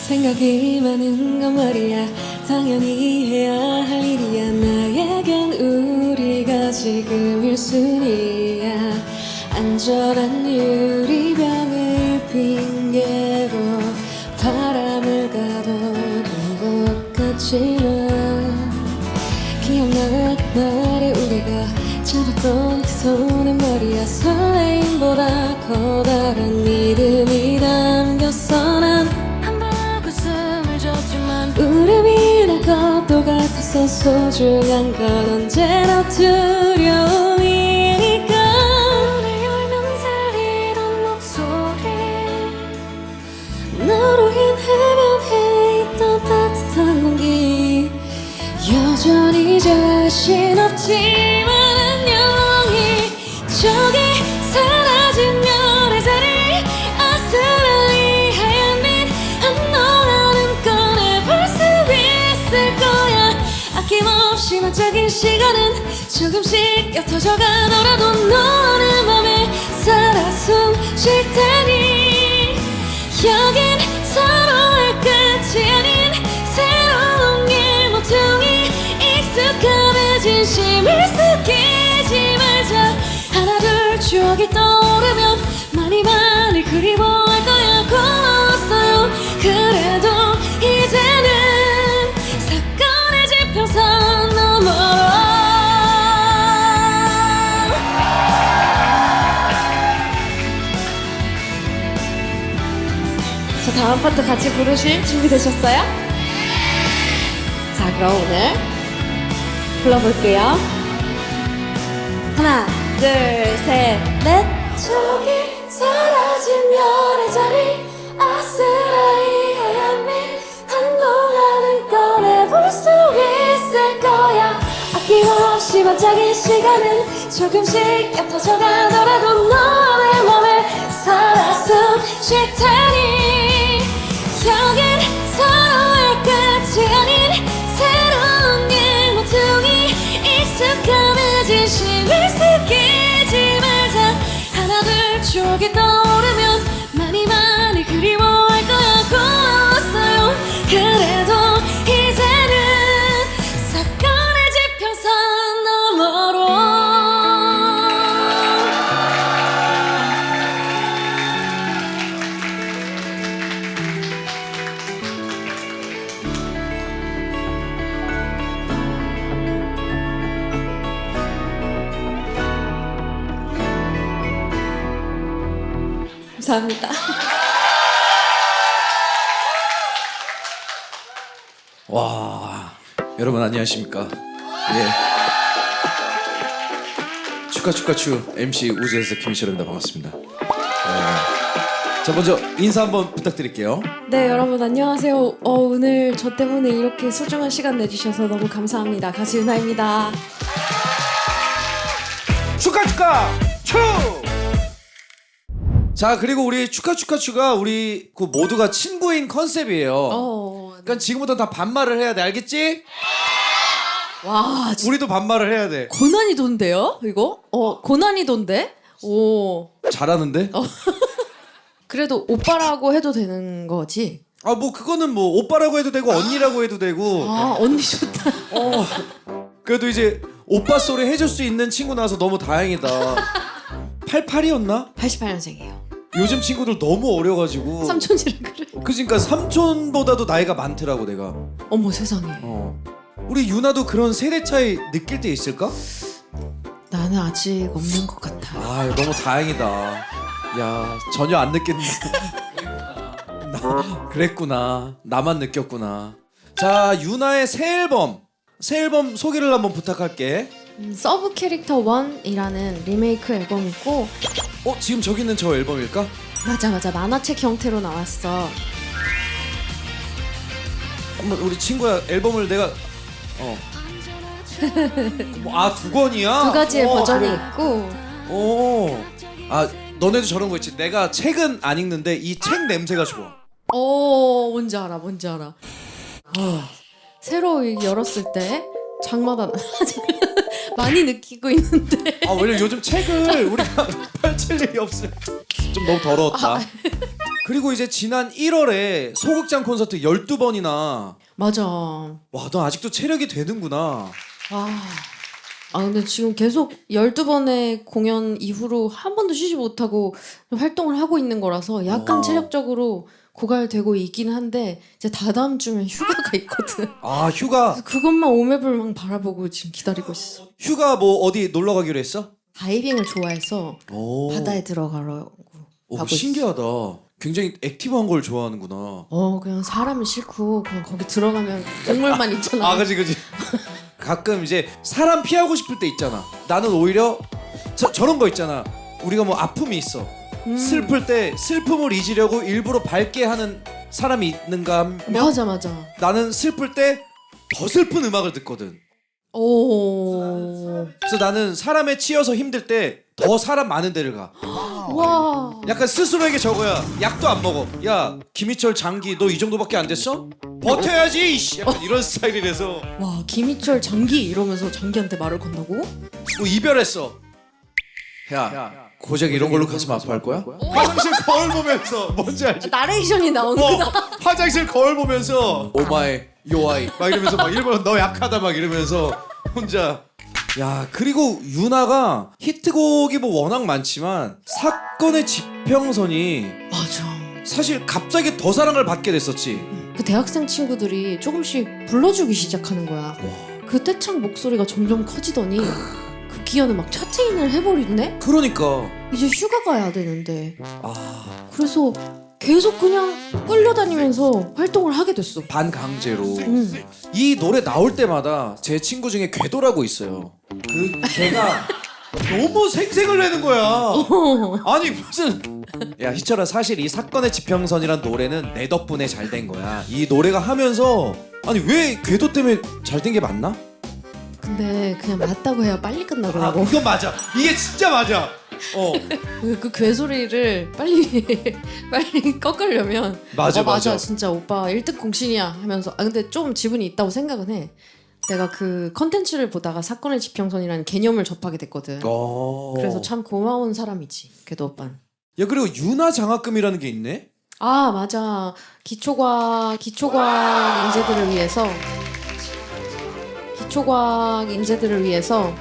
생각이 많은 건 말이야. 당연히 해야 할 일이야. 나에겐 우리가 지금 1순위야. 안전한 유리병을 핑계로 바람을 가둬둔 것 같지만 기억나 그날의 우리가 잡았던 그 손에 말이야. 설레임보다 커다란 믿음이 담겼어. 난 한 번 웃음을 줬지만 울음이 날 것도 같았어. 소중한 건 언제나 두려움이니까. 문을 열면 들리던 목소리, 너로 인해변해 있던 따뜻한 공기, 여전히 자신 없지만 안녕히 저기 사라진 별의 자리, 아스라이 하얀 빛 한동안은 꺼내볼 수 있을 거야. 아낌없이 반짝인 시간은 조금씩 옅어져 가더라도 너는 맘에 살아 숨쉴 테니. 여긴 서로의 끝이 아닌 새로운 길 모퉁이, 익숙함에 진심을 숨기지 말자. 하나 둘 추억이 떠오르면 많이 많이 그리워할 거야. 고마웠어요. 그래도 이제는 사건의 지평선 너머로. 자, 다음 파트 같이 부르실 준비되셨어요? 자, 그럼 오늘 불러볼게요. 하나, 둘, 셋, 넷. 저기 사라진 별의 자리, 아스라이 하얀 빛 한동안은 꺼내볼 수 있을 거야. 아낌없이 반짝인 시간은 조금씩 옅어져 가더라도 너의 맘에 살아 숨쉴 테니. 여긴 서로의 끝이 아닌 새로운 길 모퉁이, 익숙함에 진심을 숨기지 말자. 하나 둘 추억이 떠오르면 많이 많이 그리워할 거야. 고마웠어요. 그래도 이제는 사건의 지평선 너머로. 감사합니다. 와, 여러분 안녕하십니까? 예. 축하추 MC 우주에서 김희철입니다. 반갑습니다. 자, 먼저 인사 한번 부탁드릴게요. 네, 여러분 안녕하세요. 오늘 저 때문에 이렇게 소중한 시간 내주셔서 너무 감사합니다. 가수 유나입니다. 축! 자, 그리고 우리 축하가 우리 그 모두가 친구인 컨셉이에요. 그러니까 지금부터 다 반말을 해야 돼, 알겠지? 와, 우리도 반말을 해야 돼. 고난이도인데요, 이거? 고난이도인데? 오. 잘하는데? 그래도 오빠라고 해도 되는 거지? 아, 뭐 그거는 뭐 오빠라고 해도 되고 언니라고 해도 되고. 아, 언니 좋다. 그래도 이제 오빠 소리 해줄 수 있는 친구 나와서 너무 다행이다. 88이었나? 88년생이에요. 요즘 친구들 너무 어려가지고. 삼촌이라 그래. 그러니까 삼촌보다도 나이가 많더라고 내가. 어머 세상에. 우리 유나도 그런 세대 차이 느낄 때 있을까? 나는 아직 없는 것 같아. 아, 너무 다행이다. 야, 전혀 안 느꼈는데. 그랬구나. 나만 느꼈구나. 자, 유나의 새 앨범 소개를 한번 부탁할게. 서브 캐릭터 1이라는 리메이크 앨범이고. 지금 저기 있는 저 앨범일까? 맞아 만화책 형태로 나왔어. 한번 우리 친구야 앨범을 내가 두 권이야? 두 가지의 버전이 그래. 있고. 너네도 저런 거 있지. 내가 책은 안 읽는데 이 책 냄새가 좋아. 뭔지 알아. 새로 열었을 때 장마다 많이 느끼고 있는데. 왜냐면 요즘 책을 우리가 펼칠 일이 없어요. 좀 너무 더러웠다. 그리고 이제 지난 1월에 소극장 콘서트 12번이나. 맞아. 와, 너 아직도 체력이 되는구나. 근데 지금 계속 12번의 공연 이후로 한 번도 쉬지 못하고 활동을 하고 있는 거라서 약간 체력적으로 고갈되고 있긴 한데 이제 다다음 주면 휴가가 있거든. 아, 휴가. 그래서 그것만 오매불망 바라보고 지금 기다리고 있어. 휴가 뭐 어디 놀러 가기로 했어? 다이빙을 좋아해서 오. 바다에 들어가려고 오, 하고 신기하다. 굉장히 액티브한 걸 좋아하는구나. 그냥 사람이 싫고 그냥 거기 들어가면 동물만 있잖아. 아, 그지. 가끔 이제 사람 피하고 싶을 때 있잖아. 나는 오히려 저런 거 있잖아. 우리가 뭐 아픔이 있어. 슬플 때 슬픔을 잊으려고 일부러 밝게 하는 사람이 있는가 하면 맞아. 나는 슬플 때 더 슬픈 음악을 듣거든. 오. 그래서 나는 사람에 치여서 힘들 때 더 사람 많은 데를 가. 와. 약간 스스로에게 적어야. 약도 안 먹어. 야, 김희철 장기 너 이 정도밖에 안 됐어? 버텨야지. 이씨. 약간 이런 스타일이라서. 와, 김희철 장기 이러면서 장기한테 말을 건다고? 뭐 이별했어. 야, 고작 이런 걸로 가슴 아파할 거야? 화장실 거울 보면서 뭔지 알지? 나레이션이 나오는구나. 화장실 거울 보면서 오마이 요아이 막 이러면서 막 일부러 너 약하다 막 이러면서 혼자. 야, 그리고 유나가 히트곡이 뭐 워낙 많지만 사건의 지평선이 맞아. 사실 갑자기 더 사랑을 받게 됐었지. 그 대학생 친구들이 조금씩 불러주기 시작하는 거야. 그 떼창 목소리가 점점 커지더니 그 기어는 막 차트인을 해버리네? 그러니까. 이제 휴가 가야 되는데. 아, 그래서 계속 그냥 끌려다니면서 활동을 하게 됐어. 반강제로. 이 노래 나올 때마다 제 친구 중에 궤도라고 있어요. 그 걔가 너무 생색을 내는 거야. 아니 무슨. 야, 희철아, 사실 이 사건의 지평선이란 노래는 내 덕분에 잘 된 거야. 이 노래가 하면서 아니 왜 궤도 때문에 잘 된 게 맞나? 근데 그냥 맞다고 해야 빨리 아, 끝나더라고. 그건 맞아. 이게 진짜 맞아. 그 괴소리를 빨리 꺾으려면 맞아. 진짜 오빠 1등 공신이야 하면서 근데 좀 지분이 있다고 생각은 해. 내가 그 컨텐츠를 보다가 사건의 지평선이라는 개념을 접하게 됐거든. 그래서 참 고마운 사람이지 궤도 오빠는. 야, 그리고 윤화 장학금이라는 게 있네. 아, 맞아. 기초과학 인재들을 위해서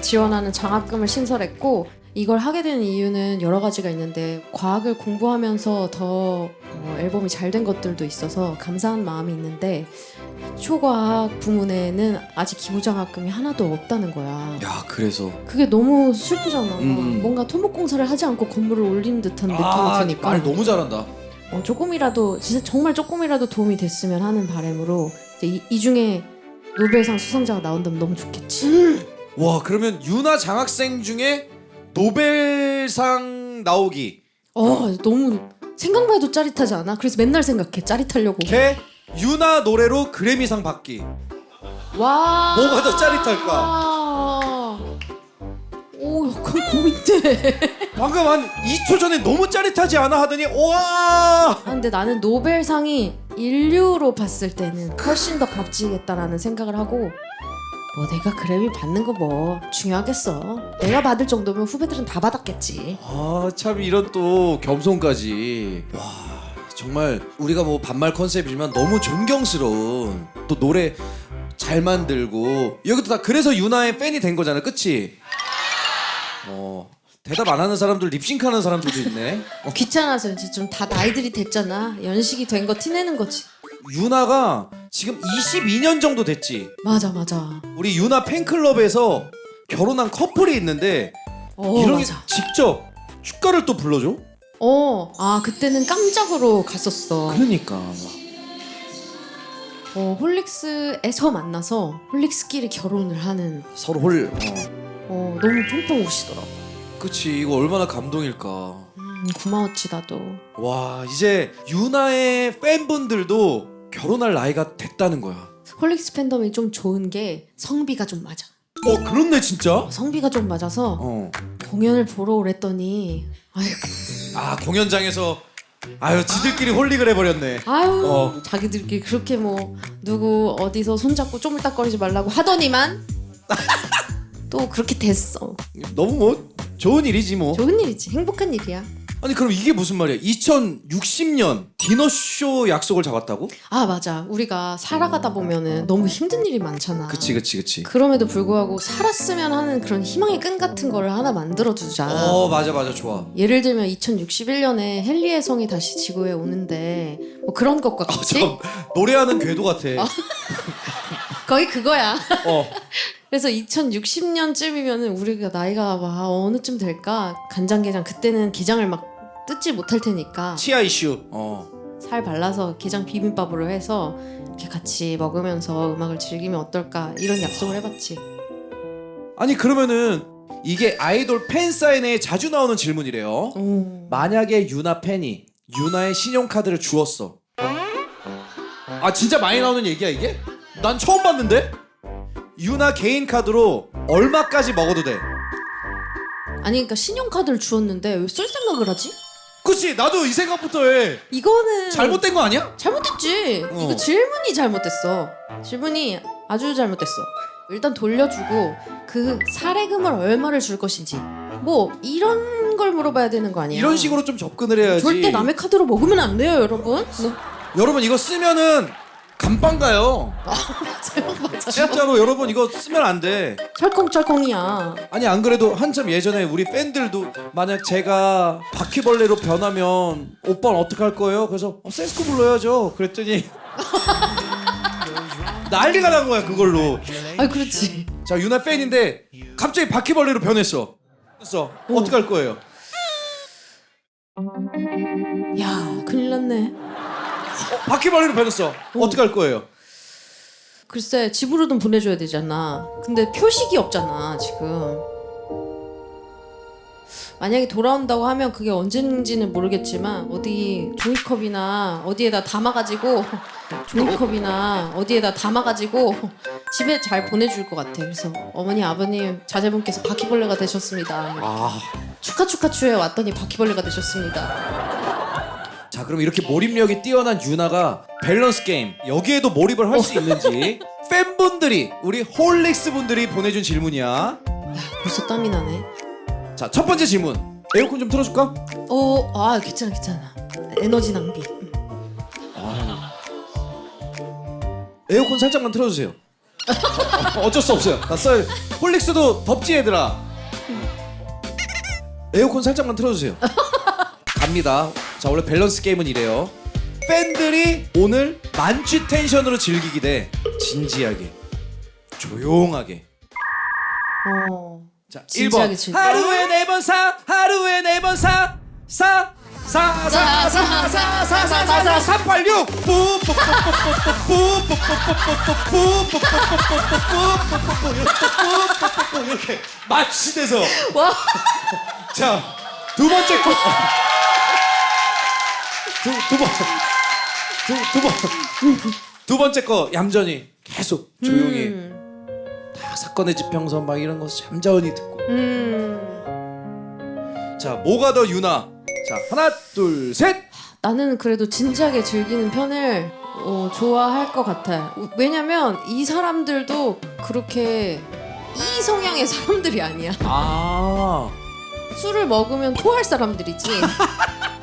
지원하는 장학금을 신설했고, 이걸 하게 된 이유는 여러 가지가 있는데 과학을 공부하면서 더 앨범이 잘 된 것들도 있어서 감사한 마음이 있는데, 기초과학 부문에는 아직 기부장학금이 하나도 없다는 거야. 야, 그래서 그게 너무 슬프잖아. 뭔가 토목공사를 하지 않고 건물을 올리는 듯한 느낌이 드니까. 말 너무 잘한다. 조금이라도, 진짜 정말 조금이라도 도움이 됐으면 하는 바람으로 이제 이 중에 노벨상 수상자가 나온다면 너무 좋겠지. 와, 그러면 윤화 장학생 중에 노벨상 나오기. 너무 생각만 해도 짜릿하지 않아? 그래서 맨날 생각해. 짜릿하려고. 걔 윤화 노래로 그래미상 받기. 와. 뭐가 더 짜릿할까? 오, 약간 고민돼. 방금 한 2초 전에 너무 짜릿하지 않아 하더니 와. 근데 나는 노벨상이 인류로 봤을 때는 훨씬 더 값지겠다라는 생각을 하고, 뭐 내가 그래미 받는 거 뭐 중요하겠어. 내가 받을 정도면 후배들은 다 받았겠지. 아, 참 이런 또 겸손까지. 와, 정말 우리가 뭐 반말 컨셉이지만 너무 존경스러운, 또 노래 잘 만들고, 여기도 다 그래서 윤하의 팬이 된 거잖아, 그치? 대답 안 하는 사람들, 립싱크하는 사람들도 있네. 귀찮아서 이제 좀 다 나이들이 됐잖아. 연식이 된 거 티내는 거지. 윤하가 지금 22년 정도 됐지. 맞아. 우리 윤하 팬클럽에서 결혼한 커플이 있는데 이런 게 맞아. 직접 축가를 또 불러줘? 그때는 깜짝으로 갔었어. 그러니까. 홀릭스에서 만나서 홀릭스끼리 결혼을 하는. 서로 너무 펑펑 우시더라고. 그치, 이거 얼마나 감동일까. 고마웠지 나도. 와, 이제 윤하의 팬분들도 결혼할 나이가 됐다는 거야. 홀릭스 팬덤이 좀 좋은 게 성비가 좀 맞아. 그렇네 진짜. 성비가 좀 맞아서 공연을 보러 오랬더니 공연장에서 지들끼리 홀릭을 해버렸네. 자기들끼리 그렇게 뭐 누구 어디서 손잡고 쪼물딱거리지 말라고 하더니만 또 그렇게 됐어. 너무 뭐 좋은 일이지 뭐. 좋은 일이지. 행복한 일이야. 아니 그럼 이게 무슨 말이야? 2060년 디너쇼 약속을 잡았다고? 아 맞아. 우리가 살아가다 보면은 너무 힘든 일이 많잖아. 그치. 그럼에도 불구하고 살았으면 하는 그런 희망의 끈 같은 거를 하나 만들어두자. 맞아 좋아. 예를 들면 2061년에 헨리의 성이 다시 지구에 오는데 뭐 그런 것과 같이 노래하는 궤도 같아. 거의 그거야. 어. 그래서 2060년쯤이면은 우리가 나이가 막 어느쯤 될까? 간장게장 그때는 게장을 막 뜯지 못할 테니까 치아 이슈. 살 발라서 게장 비빔밥으로 해서 이렇게 같이 먹으면서 음악을 즐기면 어떨까? 이런 약속을 해봤지. 아니 그러면은 이게 아이돌 팬 사인회에 자주 나오는 질문이래요. 만약에 유나 팬이 유나의 신용카드를 주었어. 아 진짜 많이 나오는 얘기야 이게? 난 처음 봤는데? 유나 개인 카드로 얼마까지 먹어도 돼? 아니 그러니까 신용카드를 주었는데 왜 쓸 생각을 하지? 그치 나도 이 생각부터 해. 이거는 잘못된 거 아니야? 잘못됐지. 이거 질문이 잘못됐어. 질문이 아주 잘못됐어. 일단 돌려주고 그 사례금을 얼마를 줄 것인지 뭐 이런 걸 물어봐야 되는 거 아니야. 이런 식으로 좀 접근을 해야지. 절대 남의 카드로 먹으면 안 돼요 여러분. 여러분 이거 쓰면은 감방 가요. 맞아요. 진짜로 여러분 이거 쓰면 안 돼. 철컹철컹이야. 아니 안 그래도 한참 예전에 우리 팬들도 만약 제가 바퀴벌레로 변하면 오빠는 어떡할 거예요? 그래서 세스코 불러야죠. 그랬더니 난리가 난 거야 그걸로. 아 그렇지. 자 유나 팬인데 갑자기 바퀴벌레로 변했어. 어떡할 거예요? 야 큰일 났네. 바퀴벌레로 변했어. 어떡할 거예요? 글쎄 집으로든 보내줘야 되잖아. 근데 표식이 없잖아 지금. 만약에 돌아온다고 하면 그게 언제인지는 모르겠지만 어디 종이컵이나 어디에다 담아가지고 집에 잘 보내줄 것 같아. 그래서 어머니 아버님 자제분께서 바퀴벌레가 되셨습니다. 축하추에 왔더니 바퀴벌레가 되셨습니다. 자 그럼 이렇게 몰입력이 뛰어난 유나가 밸런스 게임 여기에도 몰입을 할 수 있는지 팬분들이 우리 홀릭스 분들이 보내준 질문이야. 야 벌써 땀이 나네. 자 첫 번째 질문. 에어컨 좀 틀어줄까? 괜찮아. 에너지 낭비. 에어컨 살짝만 틀어주세요. 어쩔 수 없어요. 나 써요. 홀릭스도 덥지 얘들아. 에어컨 살짝만 틀어주세요. 갑니다. 자 원래 밸런스 게임은 이래요. 팬들이 오늘 만취 텐션으로 즐기기 대 진지하게 조용하게. 자 진지하게 1번 즐겨. 하루에 4번 사 하루에 4번 사 486 이렇게 마취돼서. 와. 자 두 번째 거. 두 번째 거 얌전히 계속 조용히 다 사건의 지평선 막 이런 거 얌전히 듣고. 자 뭐가 더 유나? 자 하나 둘 셋. 나는 그래도 진지하게 즐기는 편을 좋아할 것 같아. 왜냐면 이 사람들도 그렇게 이 성향의 사람들이 아니야. 술을 먹으면 토할 사람들이지.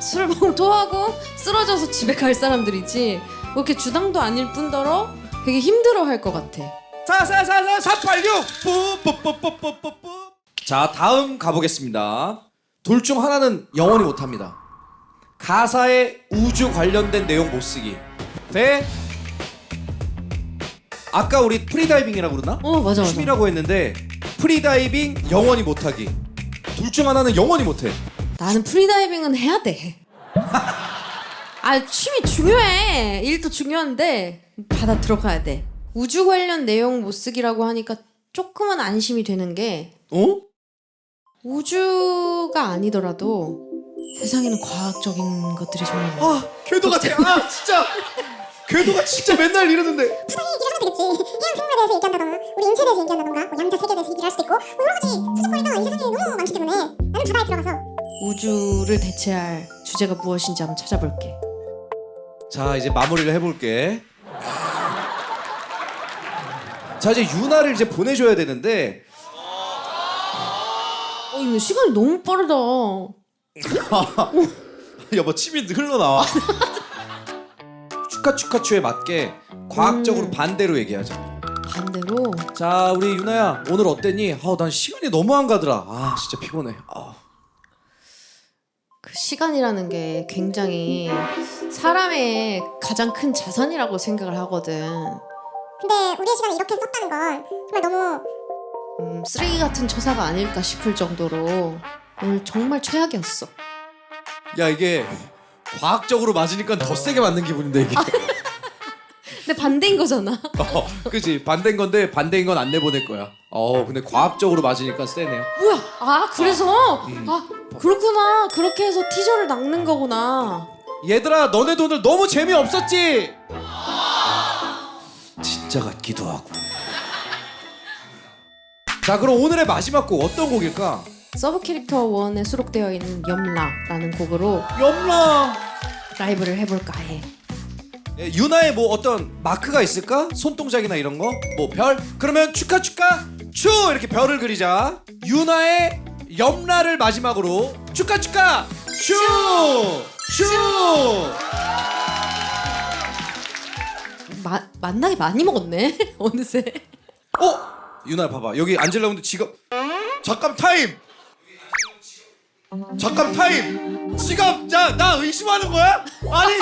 술을 먹으면 토하고 쓰러져서 집에 갈 사람들이지. 뭐 이렇게 주당도 아닐 뿐더러 되게 힘들어할 것 같아. 486 자 다음 가보겠습니다. 둘 중 하나는 영원히 못합니다. 가사에 우주 관련된 내용 못쓰기 대 아까 우리 프리다이빙이라고 그러나? 맞아. 춤이라고 했는데 프리다이빙 영원히 못하기. 둘 중 하나는 영원히 못해. 나는 프리다이빙은 해야 돼. 춤이 중요해. 일도 중요한데 바다 들어가야 돼. 우주 관련 내용 못 쓰기라고 하니까 조금은 안심이 되는 게 우주가 아니더라도 세상에는 과학적인 것들이 정말 많아. 궤도 같아. 진짜 궤도가 진짜 맨날 이러는데. 얘기를 하면 되겠지. 해양 생물에 대해서 얘기한다던가 우리 인체에 대해서 얘기한다던가 뭐 양자 세계에 대해서 얘기를 할 수도 있고 뭐 여러 가지 수줍거리가 이 세상에 너무 많기 때문에 나는 바다에 들어가서 우주를 대체할 주제가 무엇인지 한번 찾아볼게. 자 이제 마무리를 해볼게. 자 이제 유나를 이제 보내줘야 되는데 이거 시간이 너무 빠르다. 여보 침이 흘러나와. 축하에 맞게 과학적으로 반대로 얘기하자. 반대로 자 우리 유나야 오늘 어땠니? 난 시간이 너무 안 가더라. 진짜 피곤해. 그 시간이라는 게 굉장히 사람의 가장 큰 자산이라고 생각을 하거든. 근데 우리의 시간을 이렇게 썼다는 건 정말 너무 쓰레기 같은 처사가 아닐까 싶을 정도로 오늘 정말 최악이었어. 야 이게 과학적으로 맞으니까 더 세게 맞는 기분인데 이게. 근데 반대인 거잖아. 그치 반대인 건데 반대인 건 안 내보낼 거야. 근데 과학적으로 맞으니까 세네요. 뭐야? 그래서 그렇구나. 그렇게 해서 티저를 낚는 거구나. 얘들아 너네도 오늘 너무 재미없었지? 진짜 같기도 하고. 자 그럼 오늘의 마지막 곡 어떤 곡일까? 서브 캐릭터 1에 수록되어 있는 염라라는 곡으로 염라. 라이브를 해볼까 해. 유나의 뭐 어떤 마크가 있을까? 손동작이나 이런 거? 뭐 별? 그러면 축하 츄 이렇게 별을 그리자. 유나의 염라를 마지막으로 축하 츄. 만나게 많이 먹었네. 어느새. 유나 봐봐 여기 앉으려고 했는데 지금 잠깐 타임. 지금 나 의심하는 거야? 아니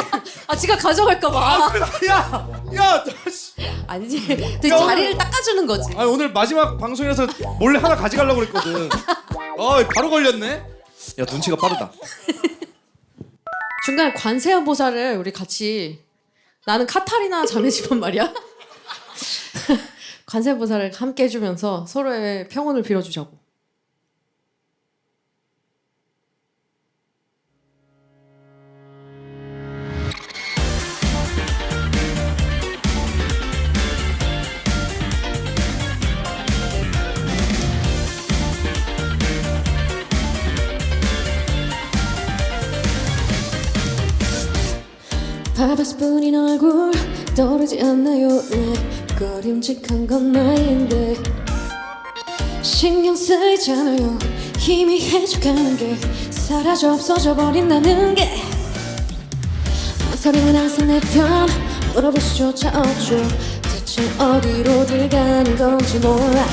지가 가져갈까 봐. 야 아니지. 되게 야, 자리를 닦아주는 거지. 오늘 마지막 방송이라서 몰래 하나 가져가려고 그랬거든. 바로 걸렸네. 야 눈치가 빠르다. 중간에 관세음보살을 우리 같이 나는 카타리나 자매 집안 말이야. 관세음보살을 함께 해주면서 서로의 평온을 빌어주자고. 바바스 뿐인 얼굴 떠오르지 않나요? 네 꺼림직한 건 나인데 신경 쓰이잖아요. 희미해져가는 게 사라져 없어져 버린다는 게 망설임은 항상 내 편 물어볼 수조차 없죠. 대체 어디로들 가는 건지 몰라.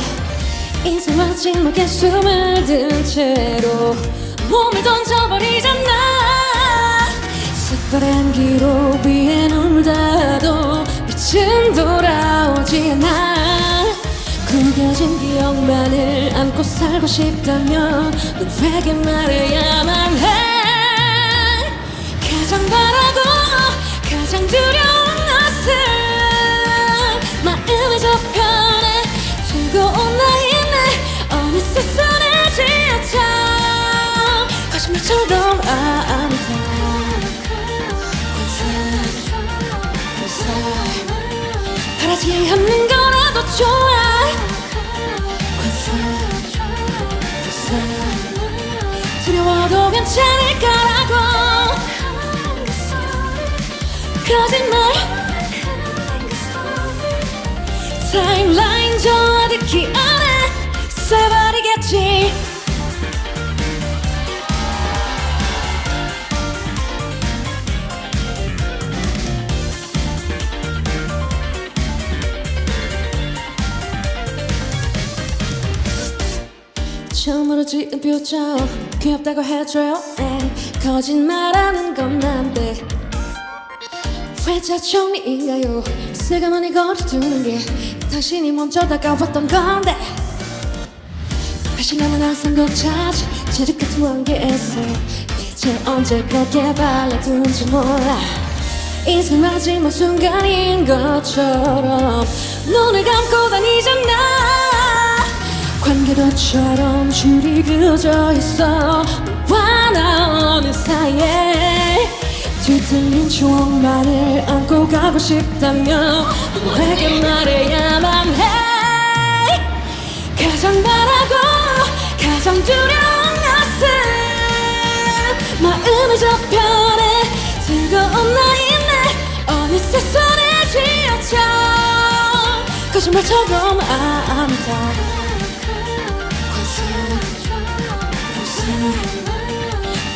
인생 마지막에 숨을 든 채로 몸을 던져버리잖아. 새파란 기로 위에 눈물 닿아도 빛은 돌아오지 않아. 구겨진 기억만을 안고 살고 싶다면 누구에게 말해야만 해. 가장 바라고 가장 두려운 것은 마음의 저편에 뜨거운 나이네 어느새 손에 쥐어져 거짓말처럼 아무튼 바라지 않는 거라도 좋아. 두려워도 괜찮을 거라고. 거짓말 타임라인 저어듣기 안해 써버리겠지. 처음으로 지은 표정 귀엽다고 해줘요. 거짓말하는 건 난데 회자 정리인가요? 슬그머니 거리두는 게 당신이 먼저 다가왔던 건데 배신감은 항상 걷차지 제득 같은 관계에서 대체 언제 그렇게 발라둔지 몰라. 인생 마지막 순간인 것처럼 눈을 감고 다니잖아. 관계도처럼 줄이 그어져 있어 너와 나 어느 사이에 뒤틀린 추억만을 안고 가고 싶다면 누구에게 말해야만 해. 가장 바라고 가장 두려운 것은 마음의 저편에 뜨거운 나이네 어느새 손에 쥐어져 거짓말처럼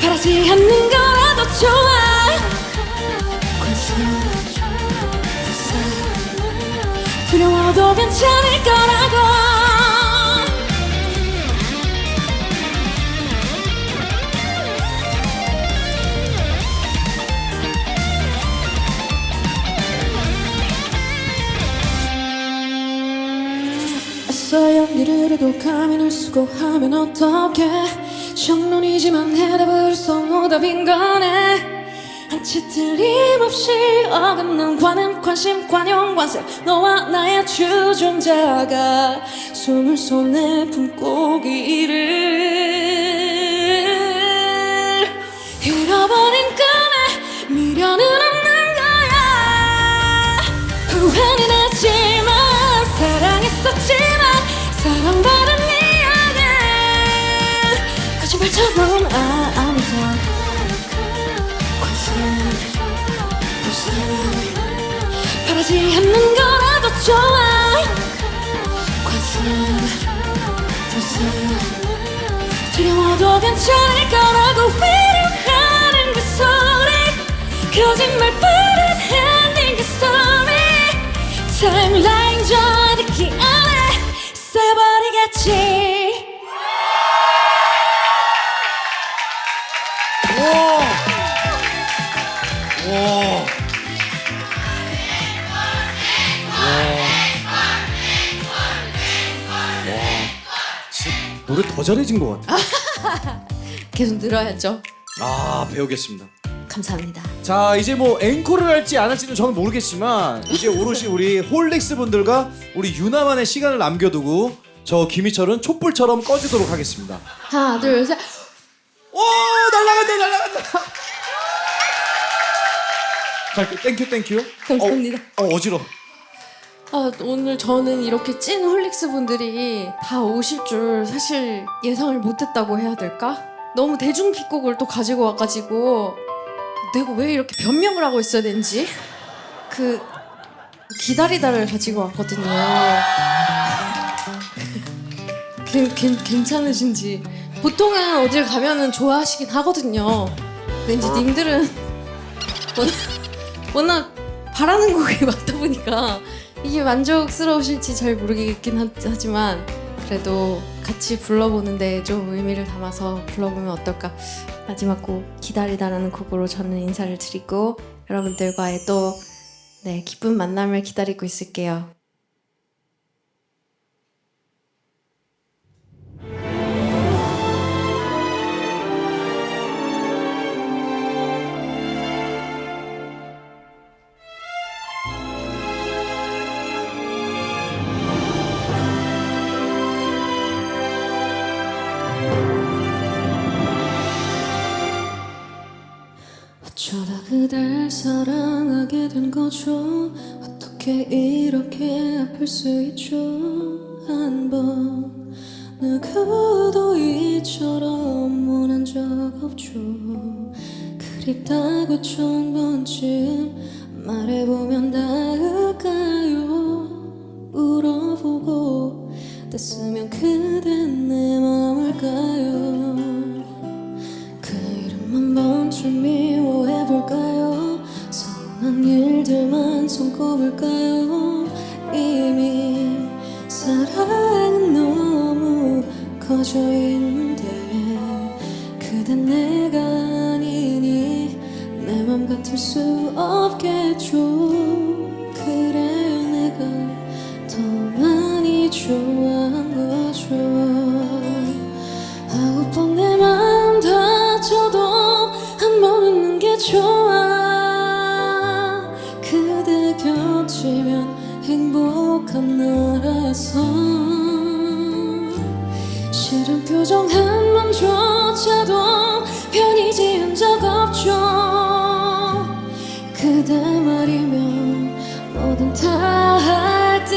바라지 바라지 않는 거라도 좋아. 두려워도 괜찮을 거라고. 애써 연기를 해도 가면을 쓰고 하면 어떡해. 정론이지만 해답을 써 오답인 거네. 한치 틀림없이 어긋난 관음 관심 관용 관세. 너와 나의 주존자가 숨을 손에 품고 길을 잃어버린 꿈에 미련은 없는 거야. 후회는 했지만 사랑했었지만 사랑받은 이야기 거짓말처럼 아무도 바라지 않는 거라도 좋아. 두려워도 괜찮을 거라고 위로하는 그 소리. 거짓말뿐인 ending 그 소리. 타임라인 저 듣기 안에 써버리겠지. 와. 노래 더 잘해진 것 같아. 계속 늘어야죠. 배우겠습니다. 감사합니다. 자, 이제 뭐 앵콜을 할지 안 할지는 저는 모르겠지만 이제 오롯이 우리 홀릭스 분들과 우리 유나만의 시간을 남겨두고 저 김희철은 촛불처럼 꺼지도록 하겠습니다. 하나 둘 셋. 오, 날아간다. 자, 땡큐. 감사합니다. 어지러워. 오늘 저는 이렇게 찐 홀릭스 분들이 다 오실 줄 사실 예상을 못했다고 해야 될까? 너무 대중 픽곡을 또 가지고 와가지고 내가 왜 이렇게 변명을 하고 있어야 되는지 그 기다리다를 가지고 왔거든요. 괜찮으신지. 보통은 어딜 가면은 좋아하시긴 하거든요. 근데 이제 님들은 워낙 바라는 곡이 많다 보니까 이게 만족스러우실지 잘 모르겠긴 하지만 그래도 같이 불러보는데 좀 의미를 담아서 불러보면 어떨까. 마지막 곡 기다리다라는 곡으로 저는 인사를 드리고 여러분들과의 또 기쁜 만남을 기다리고 있을게요. 어쩌다 그댈 사랑하게 된 거죠. 어떻게 이렇게 아플 수 있죠. 한번 누구도 이처럼 원한 적 없죠. 그립다고 1000번쯤 말해보면 닿을까요. 울어보고 뗐으면 그댄 내 맘 알까요. 그 이름 한 번쯤 미워해볼까요. 서운한 일들만 손꼽을까요. 이미 사랑은 너무 커져 있는데 그댄 내가 아니니 내 맘 같을 수 없겠죠. 그래요 내가 더 많이 좋아한 거죠. 아홉 번 내 맘 다쳐도 한 번 웃는 게 좋아. 그대 곁이면 행복한 나라서 싫은 표정 한 번조차도 편히 지은 적 없죠. 그대 말이면 뭐든 다 할 듯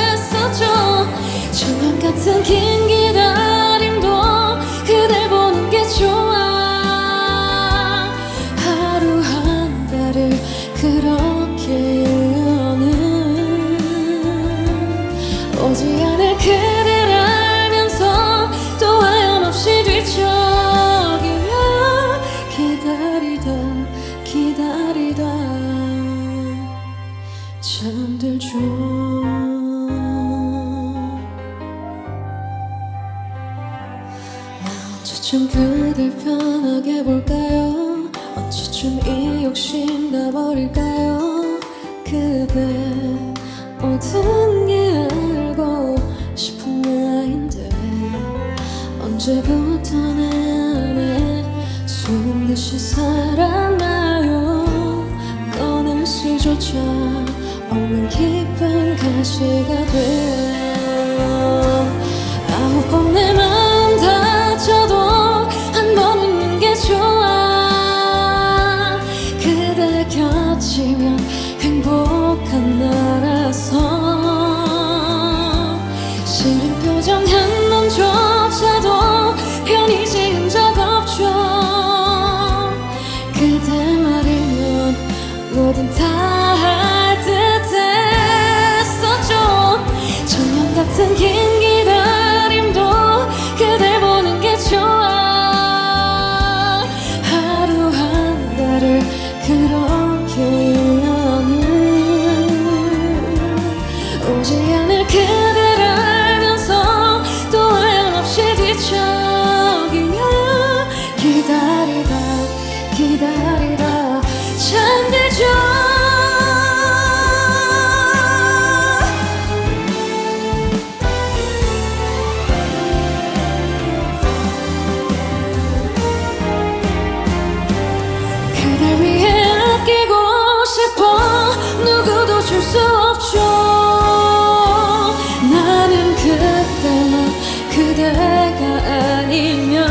했었죠. 천년 같은 긴 기다림도 그댈 보는 게 좋아. 하루 한 달을 그렇게 1년은 오지 않을 그댈 알면서 또 하염없이 뒤척이면 잠들죠. 언제쯤 그댈 편하게 볼까요? 언제쯤 이 욕심 다 버릴까요? 그대 모든 게 알고 싶은 나인데 언제부터 내 안에 숨은 듯이 살았나요? 꺼낼 수조차 없는 깊은 가시가 돼요. 아홉 번 내 마음 다쳐도 한 번 웃는 게 좋아. 그대 곁이면 행복한 나라서 싫은 표정 한 번조차도 편히 지은 적 없죠. 그대 말이면 뭐든 다 할 듯했었죠. 천년 같은 긴 기다림도 그댈 보는 게 좋아. 하루 한 달을 그렇게 1년을 오지 않을 그댈 알면서 또 하염없이 뒤척이며 기다리다 기다리다 잠들죠. 그댈 위해 아끼고 싶어 누구도 줄 수 없죠. 나는 그때만 그대가 아니면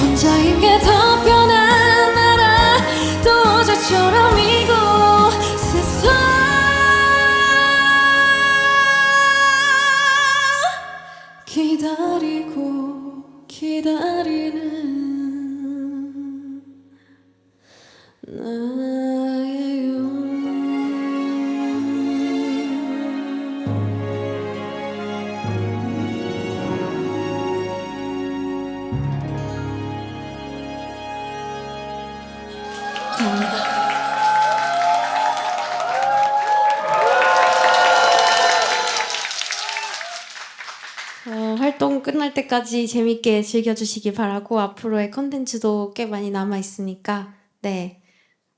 혼자인 게 더 편한 나라 또 어제처럼 이곳에서 기다리고 기다리는 나예요. 감사합니다. 활동 끝날 때까지 재밌게 즐겨주시기 바라고 앞으로의 컨텐츠도 꽤 많이 남아있으니까 네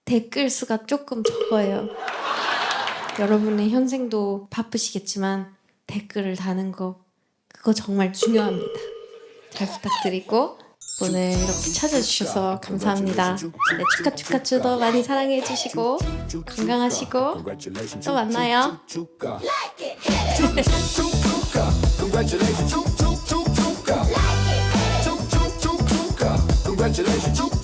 댓글 수가 조금 적어요. 여러분의 현생도 바쁘시겠지만 댓글을 다는 거 그거 정말 중요합니다. 잘 부탁드리고 오늘 이렇게 찾아주셔서 감사합니다. 네, 축하축하추도 많이 사랑해주시고 건강하시고 또 만나요. Congratulations.